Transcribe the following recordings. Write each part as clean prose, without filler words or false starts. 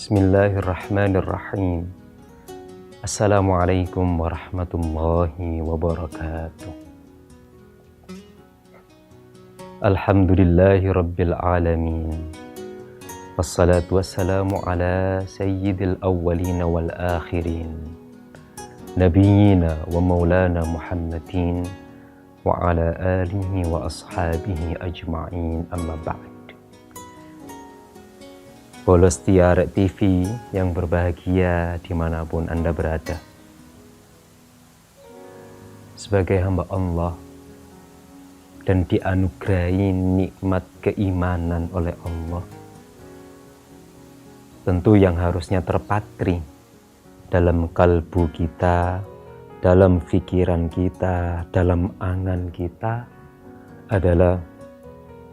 Bismillahirrahmanirrahim. Assalamualaikum warahmatullahi wabarakatuh. Alhamdulillahi rabbil alamin. Wassalatu wassalamu ala sayyidil awwalina wal akhirin. Nabiyyina wa maulana Muhammadin wa ala alihi wa ashabihi ajma'in, amma ba'd. Bolos Tiara TV yang berbahagia dimanapun Anda berada. Sebagai hamba Allah dan dianugerahi nikmat keimanan oleh Allah, tentu yang harusnya terpatri dalam kalbu kita, dalam pikiran kita, dalam angan kita adalah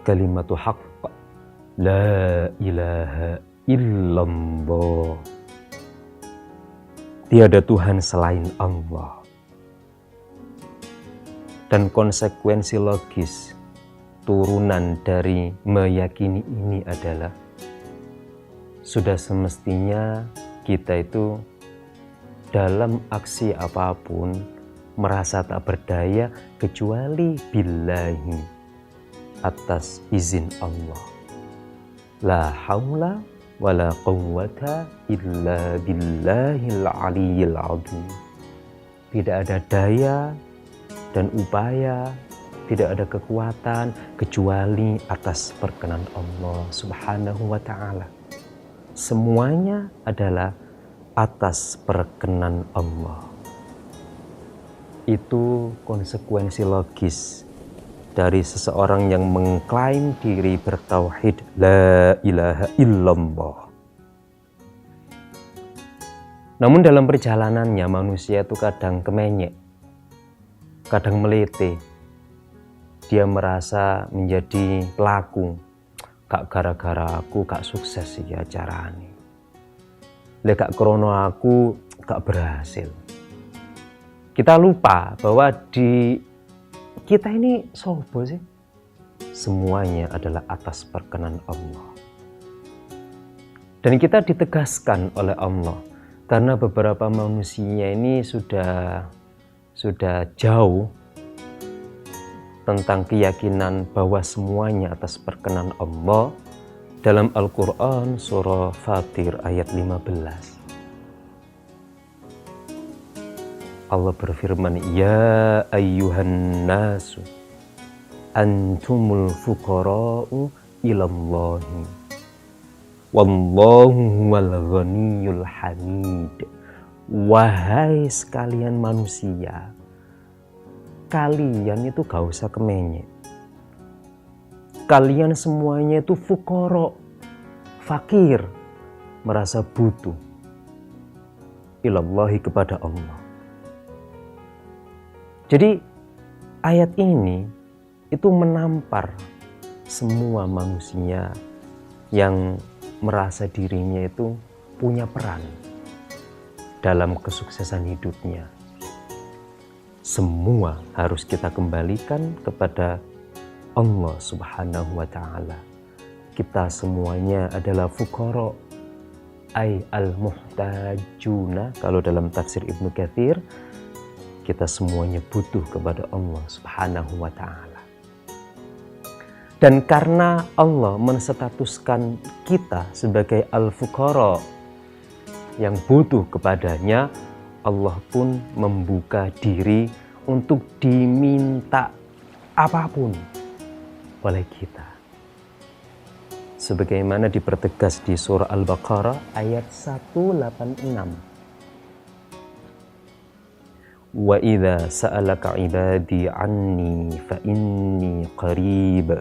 kalimatu haqq, la ilaha illallah. Tiada Tuhan selain Allah. Dan konsekuensi logis turunan dari meyakini ini adalah sudah semestinya kita itu dalam aksi apapun merasa tak berdaya kecuali billahi, atas izin Allah. La haula wala quwwata illa billahil aliyyil azim. Tidak ada daya dan upaya, tidak ada kekuatan kecuali atas perkenan Allah Subhanahu wa ta'ala. Semuanya adalah atas perkenan Allah. Itu konsekuensi logis dari seseorang yang mengklaim diri bertauhid la ilaha illallah. Namun dalam perjalanannya manusia itu kadang kemenyek, kadang melete. Dia merasa menjadi pelaku. Gak gara-gara aku gak sukses sih acara ini. Gak krono aku gak berhasil. Kita lupa bahwa kita ini sobo sih. Semuanya adalah atas perkenan Allah. Dan kita ditegaskan oleh Allah karena beberapa manusia ini sudah jauh tentang keyakinan bahwa semuanya atas perkenan Allah. Dalam Al-Quran surah Fatir ayat 15, Allah berfirman, ya ayyuhan nasu antumul fuqara'u ilallahi wallahu huwal ghaniyyul hamid. Wahai sekalian manusia, kalian itu gak usah kemenyek. Kalian semuanya itu fuqara, fakir, merasa butuh ilallahi, kepada Allah. Jadi ayat ini itu menampar semua manusia yang merasa dirinya itu punya peran dalam kesuksesan hidupnya. Semua harus kita kembalikan kepada Allah Subhanahu wa ta'ala. Kita semuanya adalah fuqara, ay al-muhtajuna. Kalau dalam tafsir Ibnu Katsir, kita semuanya butuh kepada Allah Subhanahu wa ta'ala. Dan karena Allah menstatuskan kita sebagai al-fuqara yang butuh kepadanya, Allah pun membuka diri untuk diminta apapun oleh kita. Sebagaimana dipertegas di surah Al-Baqarah ayat 186. Wa idza sa'alaka 'ibadi 'anni fa inni qarib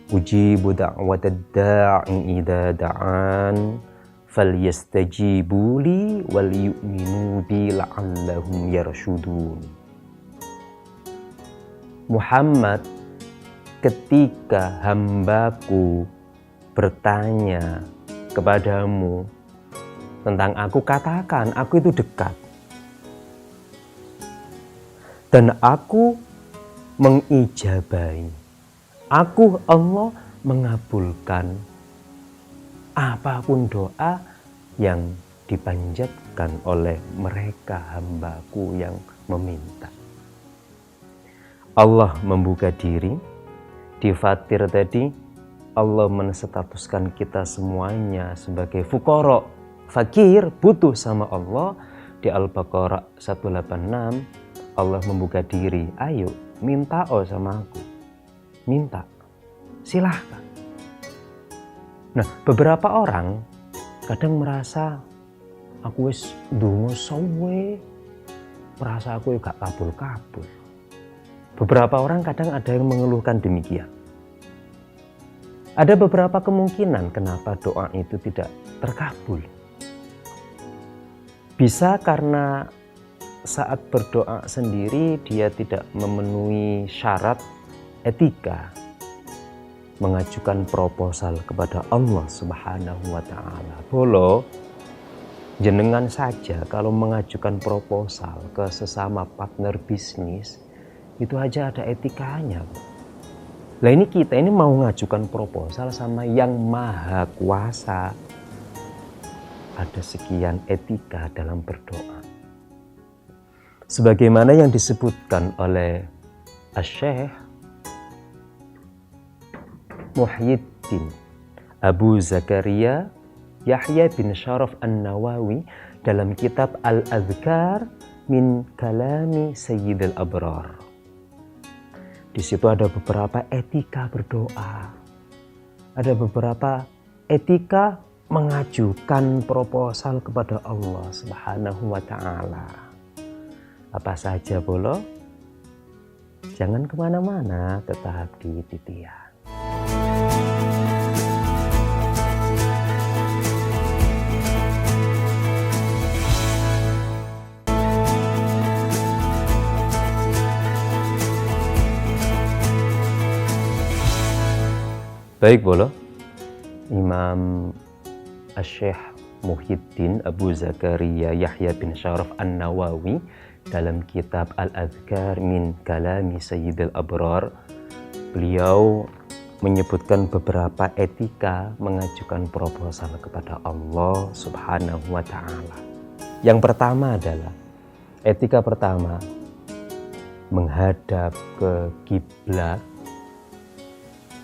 ujibu da'watad da'i idza da'an falyastajibu li wal yu'minu bi la'allahum yarshudun. Muhammad, ketika hambaku bertanya kepadamu tentang aku, katakan aku itu dekat. Dan aku mengijabahi. Aku Allah mengabulkan apapun doa yang dipanjatkan oleh mereka hambaku yang meminta. Allah membuka diri. Di Fatir tadi Allah menstatuskan kita semuanya sebagai fuqara, fakir, butuh sama Allah. Di Al-Baqarah 186 Allah membuka diri, ayo minta sama aku, minta, silahkan. Nah, beberapa orang kadang merasa aku wis ndonga suwe, merasa aku gak kabul-kabul. Beberapa orang kadang ada yang mengeluhkan demikian. Ada beberapa kemungkinan kenapa doa itu tidak terkabul. Bisa karena saat berdoa sendiri dia tidak memenuhi syarat etika mengajukan proposal kepada Allah Subhanahu wa taala. Bolo jenengan saja kalau mengajukan proposal ke sesama partner bisnis itu aja ada etikanya. Lah ini kita ini mau ngajukan proposal sama yang maha kuasa. Ada sekian etika dalam berdoa. Sebagaimana yang disebutkan oleh Asy-Syaikh Muhyiddin Abu Zakaria Yahya bin Syaraf An-Nawawi dalam kitab Al-Adhkar min Kalami Sayyidil Abrar. Di situ ada beberapa etika berdoa. Ada beberapa etika mengajukan proposal kepada Allah Subhanahu wa taala. Apa saja bolo? Jangan kemana-mana, tetap di Titian. Baik bolo, Imam Asy-Syaikh Muhyiddin Abu Zakaria Yahya bin Syaraf An-Nawawi dalam kitab Al-Adhkar min Kalami Sayyidil Abrar, beliau menyebutkan beberapa etika mengajukan proposal kepada Allah Subhanahu wa taala. Yang pertama adalah etika pertama menghadap ke kiblat.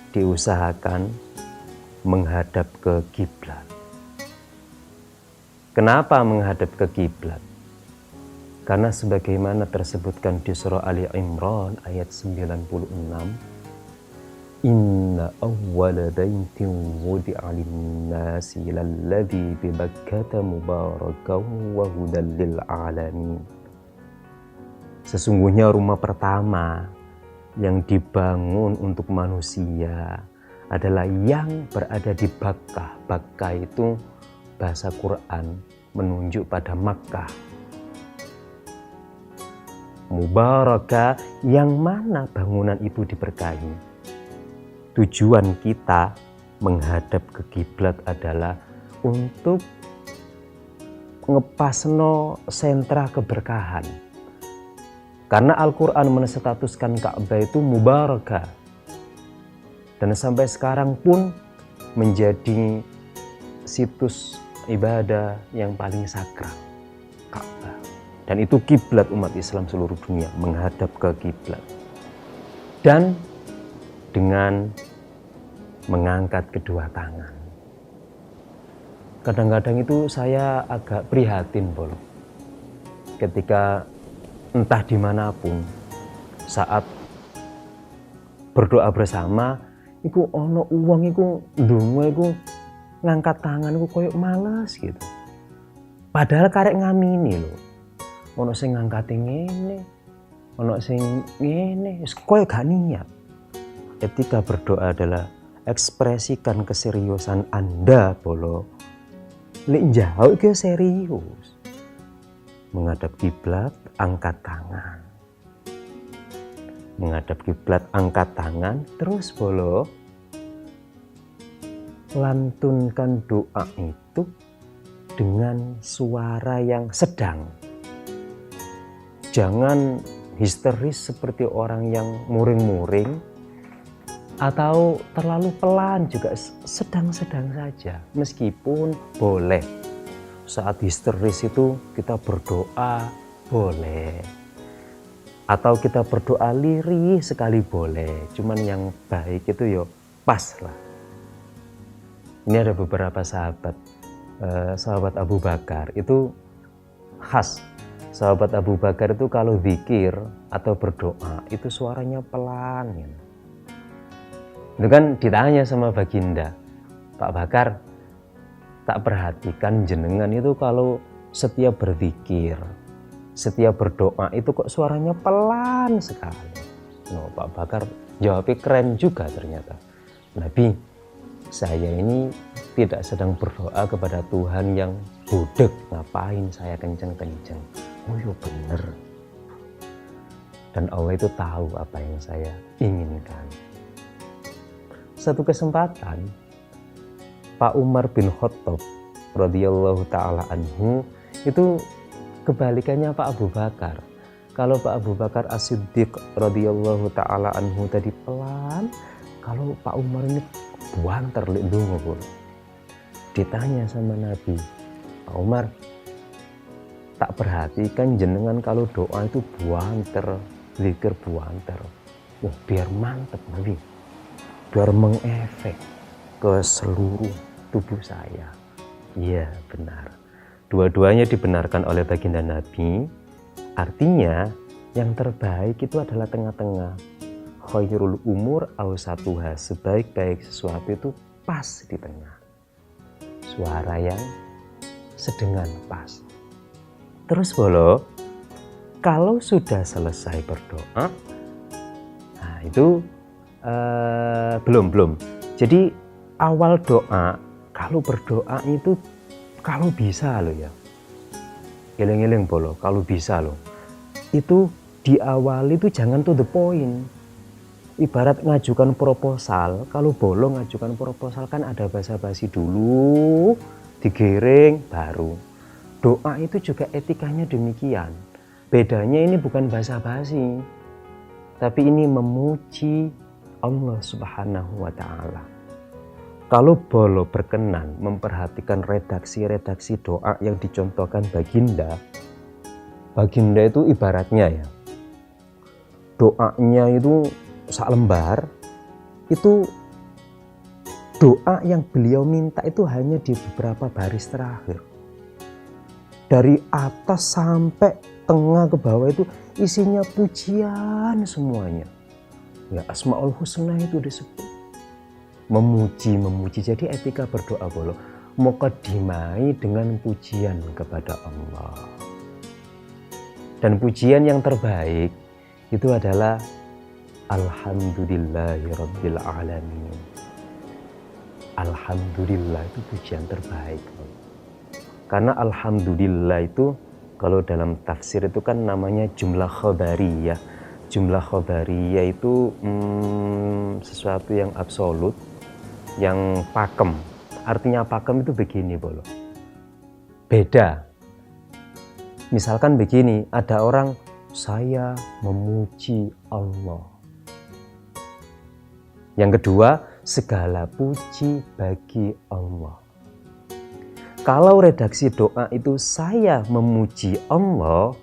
Diusahakan menghadap ke kiblat. Kenapa menghadap ke kiblat? Karena sebagaimana tersebutkan di surah Ali Imran ayat 96, Inna awwala baitin wudi'a lin-nasi lalladzi bi Bakkata mubarakan wa hudan lil alamin. Sesungguhnya rumah pertama yang dibangun untuk manusia adalah yang berada di Bakkah. Bakkah itu bahasa Quran menunjuk pada Makkah. Mubarakah, yang mana bangunan itu diberkahi. Tujuan kita menghadap ke kiblat adalah untuk ngepasno sentra keberkahan. Karena Al-Quran menstatuskan Ka'bah itu mubarakah. Dan sampai sekarang pun menjadi situs ibadah yang paling sakral, Ka'bah. Dan itu kiblat umat Islam seluruh dunia, menghadap ke kiblat. Dan dengan mengangkat kedua tangan. Kadang-kadang itu saya agak prihatin bolo. Ketika entah dimanapun saat berdoa bersama iku ono uang iku ndonga iku ngangkat tangan iku koyo males gitu. Padahal karek ngamini lho. Ono sing ngangkate ngene, ono sing ngene, wis koyo gak niat. Ketika berdoa adalah ekspresikan keseriusan Anda bolo. Lek jauh iki serius. Menghadap kiblat, angkat tangan. Menghadap kiblat, angkat tangan, terus bolo lantunkan doa itu dengan suara yang sedang. Jangan histeris seperti orang yang muring-muring, atau terlalu pelan juga sedang-sedang saja. Meskipun boleh saat histeris itu kita berdoa, boleh. Atau kita berdoa lirih sekali boleh. Cuman yang baik itu yo pas lah. Ini ada beberapa sahabat Abu Bakar itu khas. Sahabat Abu Bakar itu kalau zikir atau berdoa itu suaranya pelan ya. Itu kan ditanya sama Baginda, Pak Bakar, tak perhatikan jenengan itu kalau setiap berzikir, setiap berdoa itu kok suaranya pelan sekali. No, Pak Bakar jawabnya keren juga ternyata. Nabi, saya ini tidak sedang berdoa kepada Tuhan yang budek, ngapain saya kenceng-kenceng. Oh iya bener. Dan Allah itu tahu apa yang saya inginkan. Satu kesempatan Pak Umar bin Khattab radhiyallahu taala anhu itu kebalikannya Pak Abu Bakar. Kalau Pak Abu Bakar As-Siddiq radhiyallahu taala anhu tadi pelan, kalau Pak Umar ini buanter lindung. Ditanya sama Nabi, Pak Umar, tak perhatikan jenengan kalau doa itu buanter, zikir buanter. Oh, biar mantep Nabi. Biar mengefek ke seluruh tubuh saya. Iya benar. Dua-duanya dibenarkan oleh baginda Nabi. Artinya yang terbaik itu adalah tengah-tengah. Khairul umur awsatuha. Sebaik-baik sesuatu itu pas di tengah. Suara yang sedengan pas. Terus bolo, kalau sudah selesai berdoa, nah itu belum. Jadi awal doa, kalau berdoa itu kalau bisa loh ya. Eleng-eleng bolo, kalau bisa loh. Itu di awal itu jangan to the point. Ibarat ngajukan proposal, kalau bolo ngajukan proposal kan ada basa-basi dulu, digiring baru. Doa itu juga etikanya demikian. Bedanya ini bukan basa-basi, tapi ini memuji Allah Subhanahu wa Ta'ala. Kalau bolo berkenan memperhatikan redaksi-redaksi doa yang dicontohkan Baginda itu ibaratnya ya, doanya itu sak lembar, itu doa yang beliau minta itu hanya di beberapa baris terakhir. Dari atas sampai tengah ke bawah itu isinya pujian semuanya. Ya, Asmaul Husna itu disebut memuji. Jadi etika berdoa bolo muqaddimai dengan pujian kepada Allah. Dan pujian yang terbaik itu adalah Alhamdulillahirabbil alamin. Alhamdulillah itu pujian terbaik. Karena alhamdulillah itu kalau dalam tafsir itu kan namanya jumlah khabariyah. Jumlah khabariyah itu sesuatu yang absolut, yang pakem. Artinya pakem itu begini bolo. Beda. Misalkan begini, ada orang, saya memuji Allah. Yang kedua, segala puji bagi Allah. Kalau redaksi doa itu saya memuji Allah,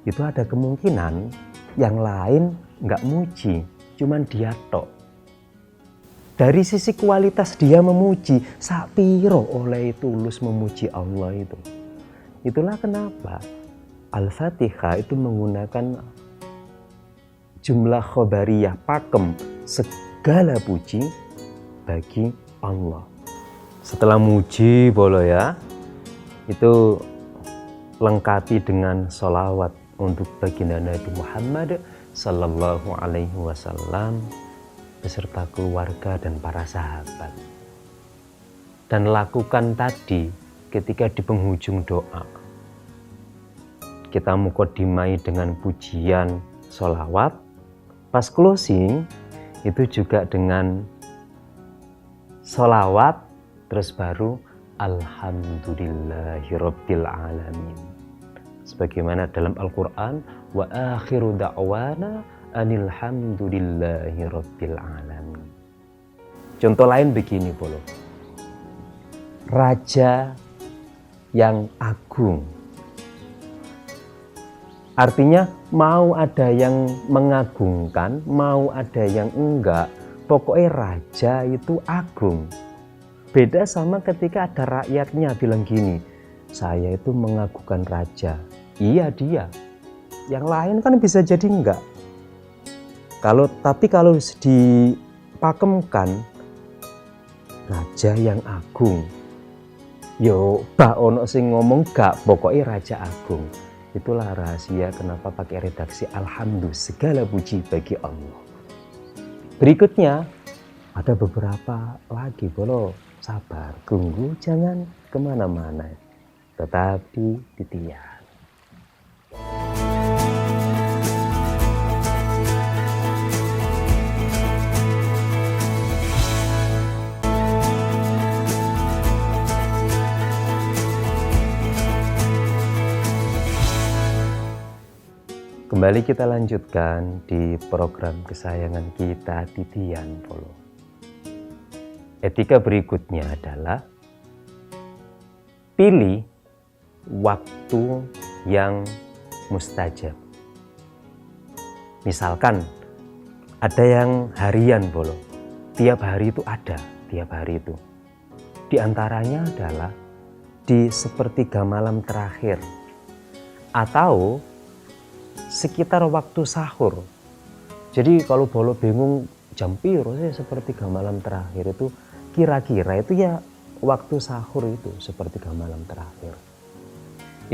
itu ada kemungkinan yang lain nggak muji, cuman dia tok. Dari sisi kualitas dia memuji, sapiro oleh tulus memuji Allah itu. Itulah kenapa Al-Fatihah itu menggunakan jumlah khobariyah pakem, segala puji bagi Allah. Setelah muji bolo ya, itu lengkapi dengan sholawat untuk baginda Nabi Muhammad Sallallahu Alaihi Wasallam beserta keluarga dan para sahabat. Dan lakukan tadi ketika di penghujung doa. Kita muqaddimai dengan pujian sholawat. Pas closing itu juga dengan sholawat, terus baru Alhamdulillahirabbil alamin. Sebagaimana dalam Al-Quran, wa akhiru da'wana anilhamdulillahirabbil alamin. Contoh lain begini Bolo. Raja yang agung. Artinya mau ada yang mengagungkan, mau ada yang enggak, pokoknya raja itu agung. Beda sama ketika ada rakyatnya bilang gini, saya itu mengagungkan raja. Iya dia. Yang lain kan bisa jadi enggak. Tapi kalau dipakemkan raja yang agung, yo bah ono sing ngomong gak, pokoknya raja agung. Itulah rahasia kenapa pakai redaksi alhamdulillah, segala puji bagi Allah. Berikutnya ada beberapa lagi Bolo. Sabar, tunggu, jangan kemana-mana, tetap di titian. Kembali kita lanjutkan di program kesayangan kita, Titian Polo. Etika berikutnya adalah pilih waktu yang mustajab. Misalkan ada yang harian Polo, tiap hari itu ada, tiap hari itu. Di antaranya adalah di sepertiga malam terakhir atau sekitar waktu sahur. Jadi kalau Bolo bingung jam piro sih sepertiga malam terakhir itu, kira-kira itu ya waktu sahur itu sepertiga malam terakhir.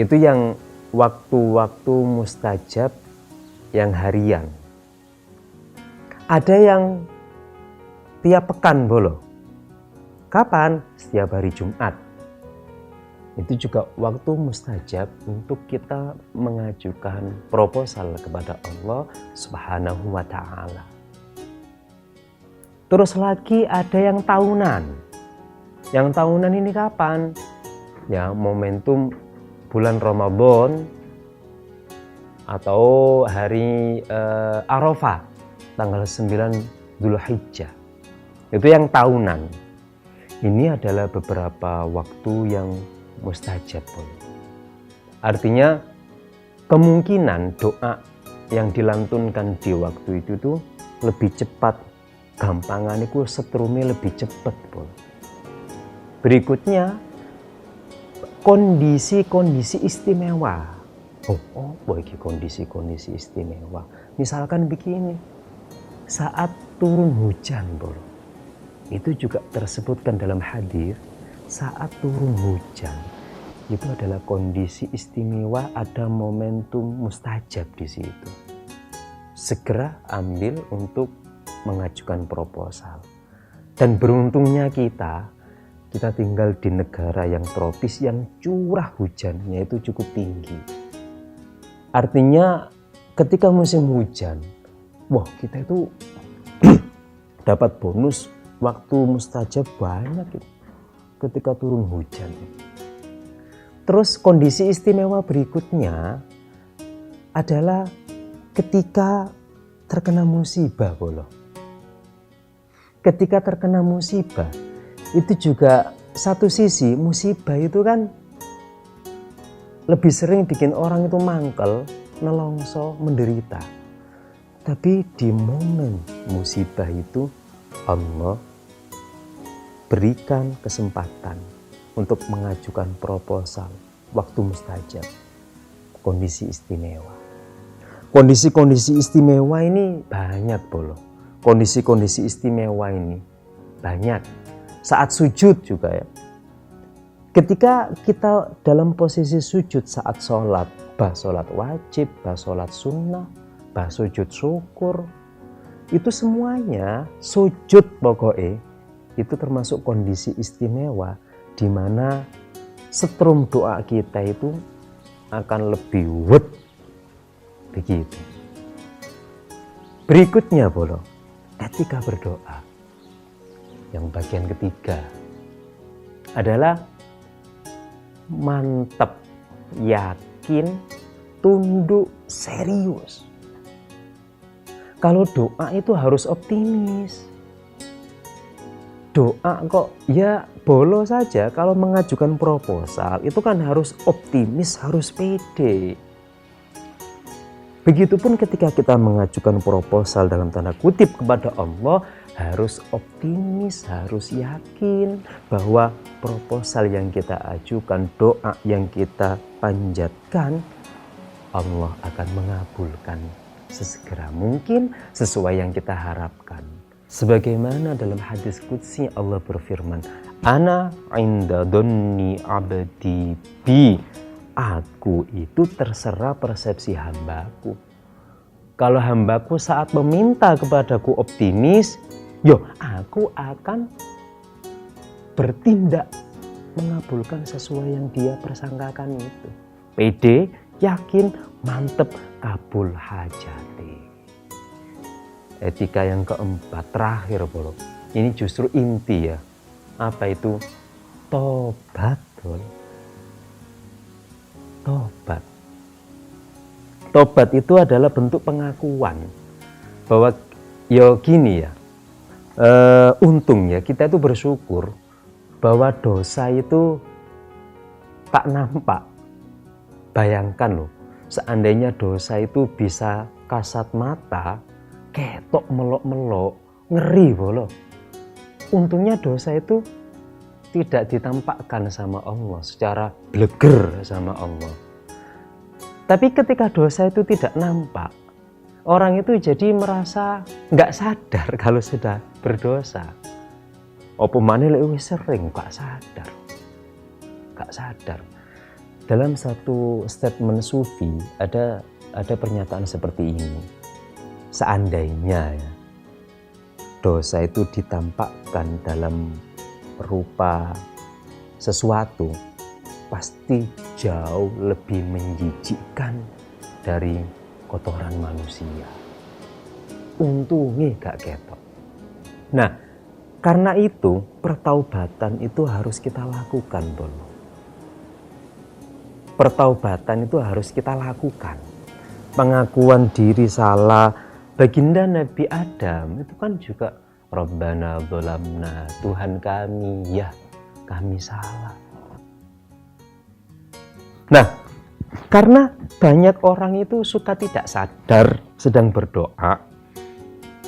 Itu yang waktu-waktu mustajab yang harian. Ada yang tiap pekan Bolo. Kapan? Setiap hari Jumat. Itu juga waktu mustajab untuk kita mengajukan proposal kepada Allah Subhanahu wa Ta'ala. Terus lagi ada yang tahunan. Yang tahunan ini kapan? Ya, momentum bulan Ramadan atau hari Arafah tanggal 9 Dzulhijjah. Itu yang tahunan. Ini adalah beberapa waktu yang mustajab. Artinya kemungkinan doa yang dilantunkan di waktu itu tuh lebih cepat, gampangan itu setrumnya lebih cepat. Berikutnya kondisi-kondisi istimewa. Bagi kondisi-kondisi istimewa. Misalkan begini, saat turun hujan, itu juga tersebutkan dalam hadis. Saat turun hujan itu adalah kondisi istimewa, ada momentum mustajab di situ. Segera ambil untuk mengajukan proposal. Dan beruntungnya kita tinggal di negara yang tropis yang curah hujannya itu cukup tinggi. Artinya ketika musim hujan, kita itu dapat bonus waktu mustajab banyak gitu. Ketika turun hujan. Terus kondisi istimewa berikutnya adalah ketika terkena musibah Bolo. Ketika terkena musibah itu juga satu sisi musibah itu kan lebih sering bikin orang itu mangkel, nelongso, menderita. Tapi di momen musibah itu Allah berikan kesempatan untuk mengajukan proposal waktu mustajab, kondisi istimewa. Kondisi-kondisi istimewa ini banyak Bolo. Kondisi-kondisi istimewa ini banyak. Saat sujud juga ya. Ketika kita dalam posisi sujud saat sholat, bah sholat wajib, bah sholat sunnah, bah sujud syukur, itu semuanya sujud pokoknya. Itu termasuk kondisi istimewa di mana setrum doa kita itu akan lebih wet begitu. Berikutnya Bolo, ketika berdoa yang bagian ketiga adalah mantap, yakin, tunduk, serius. Kalau doa itu harus optimis. doa kok ya bolo saja. Kalau mengajukan proposal itu kan harus optimis, harus pede. Begitupun ketika kita mengajukan proposal dalam tanda kutip kepada Allah, harus optimis, harus yakin bahwa proposal yang kita ajukan, doa yang kita panjatkan, Allah akan mengabulkan sesegera mungkin sesuai yang kita harapkan. Sebagaimana dalam hadis qudsi Allah berfirman, Ana inda dhanni abdi bi. Aku itu terserah persepsi hambaku. Kalau hambaku saat meminta kepadaku optimis, aku akan bertindak mengabulkan sesuai yang dia persangkakan itu. Pede, yakin, mantep, kabul hajati. Etika yang keempat, terakhir bro. Ini justru inti ya. Apa itu? Tobat. Tobat. Tobat itu adalah bentuk pengakuan bahwa gini ya. Untung ya kita itu bersyukur bahwa dosa itu tak nampak. Bayangkan loh, seandainya dosa itu bisa kasat mata, ketok melok-melok, ngeri bolo. Untungnya dosa itu tidak ditampakkan sama Allah, secara bleger sama Allah. Tapi ketika dosa itu tidak nampak, orang itu jadi merasa nggak sadar kalau sudah berdosa. Apa maneh lek wis sering gak sadar. Dalam satu statement sufi ada pernyataan seperti ini. Seandainya ya, dosa itu ditampakkan dalam rupa sesuatu, pasti jauh lebih menjijikkan dari kotoran manusia. Untungnya gak ketok. Nah, karena itu pertaubatan itu harus kita lakukan, bro. Pertaubatan itu harus kita lakukan. Pengakuan diri salah. Baginda Nabi Adam itu kan juga Rabbana dzalamna, Tuhan kami, ya kami salah. Nah, karena banyak orang itu suka tidak sadar sedang berdoa,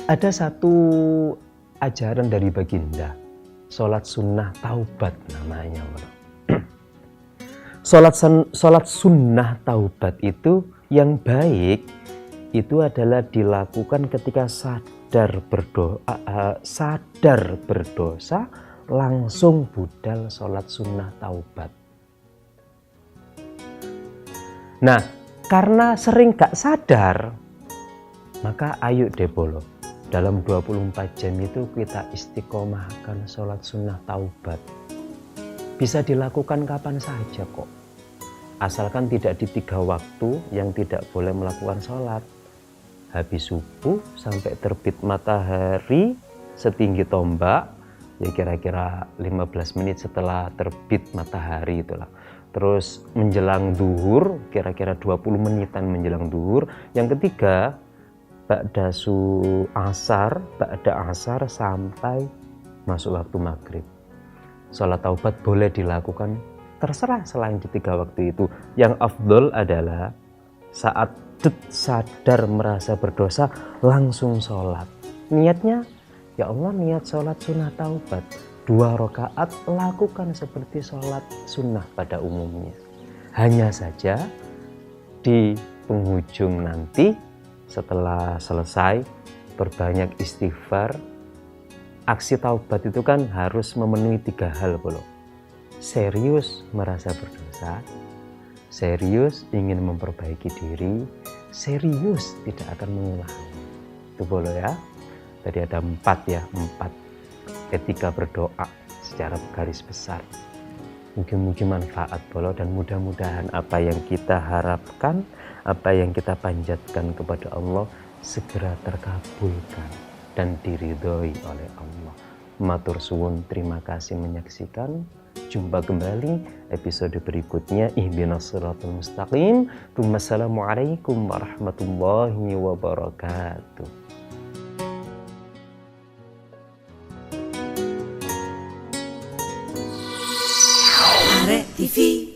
ada satu ajaran dari baginda, sholat sunnah taubat namanya. Sholat sunnah taubat itu yang baik itu adalah dilakukan ketika sadar berdosa langsung budal sholat sunnah taubat. Nah, karena sering gak sadar, maka ayo deh bolo, dalam 24 jam itu kita istiqomahkan sholat sunnah taubat. Bisa dilakukan kapan saja kok, asalkan tidak di 3 waktu yang tidak boleh melakukan sholat. Habis subuh sampai terbit matahari setinggi tombak, ya kira-kira 15 menit setelah terbit matahari itulah. Terus menjelang duhur, kira-kira 20 menitan menjelang duhur. Yang ketiga, ba'da asar sampai masuk waktu maghrib. Sholat taubat boleh dilakukan terserah selain di 3 waktu itu. Yang afdol adalah saat sadar merasa berdosa langsung sholat. Niatnya, ya Allah niat sholat sunnah taubat 2 rakaat, lakukan seperti sholat sunnah pada umumnya. Hanya saja di penghujung nanti setelah selesai berbanyak istighfar. Aksi taubat itu kan harus memenuhi 3 hal bro. Serius merasa berdosa, serius ingin memperbaiki diri, serius tidak akan mengulangi. Itu bolo ya. Tadi ada 4 etika berdoa secara garis besar. Mungkin manfaat bolo, dan mudah-mudahan apa yang kita harapkan, apa yang kita panjatkan kepada Allah segera terkabulkan dan diridhoi oleh Allah. Matur suwun, terima kasih menyaksikan. Jumpa kembali episode berikutnya. Ihdinas shiratal mustaqim. Wassalamualaikum warahmatullahi wabarakatuh. Re TV.